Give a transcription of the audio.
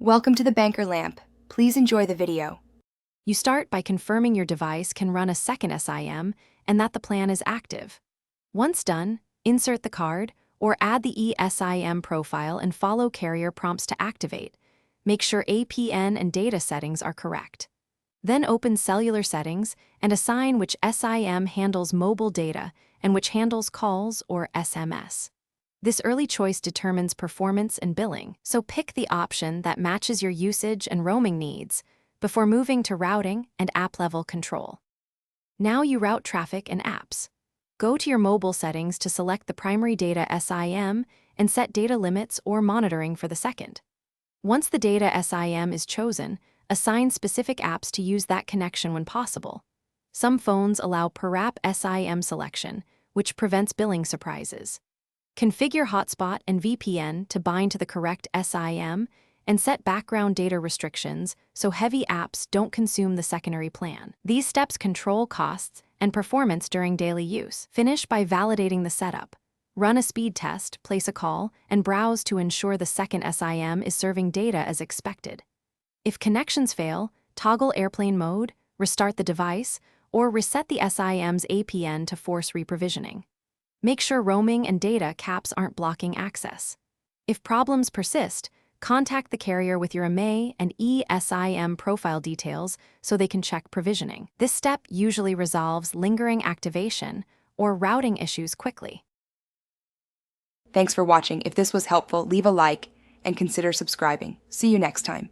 Welcome to the Banker Lamp. Please enjoy the video. You start by confirming your device can run a second SIM and that the plan is active. Once done, insert the card or add the eSIM profile and follow carrier prompts to activate. Make sure APN and data settings are correct. Then open cellular settings and assign which SIM handles mobile data and which handles calls or SMS. This early choice determines performance and billing, so pick the option that matches your usage and roaming needs before moving to routing and app-level control. Now you route traffic and apps. Go to your mobile settings to select the primary data SIM and set data limits or monitoring for the second. Once the data SIM is chosen, assign specific apps to use that connection when possible. Some phones allow per-app SIM selection, which prevents billing surprises. Configure hotspot and VPN to bind to the correct SIM and set background data restrictions so heavy apps don't consume the secondary plan. These steps control costs and performance during daily use. Finish by validating the setup. Run a speed test, place a call, and browse to ensure the second SIM is serving data as expected. If connections fail, toggle airplane mode, restart the device, or reset the SIM's APN to force reprovisioning. Make sure roaming and data caps aren't blocking access. If problems persist, contact the carrier with your MA and eSIM profile details so they can check provisioning. This step usually resolves lingering activation or routing issues quickly. Thanks for watching. If this was helpful, leave a like and consider subscribing. See you next time.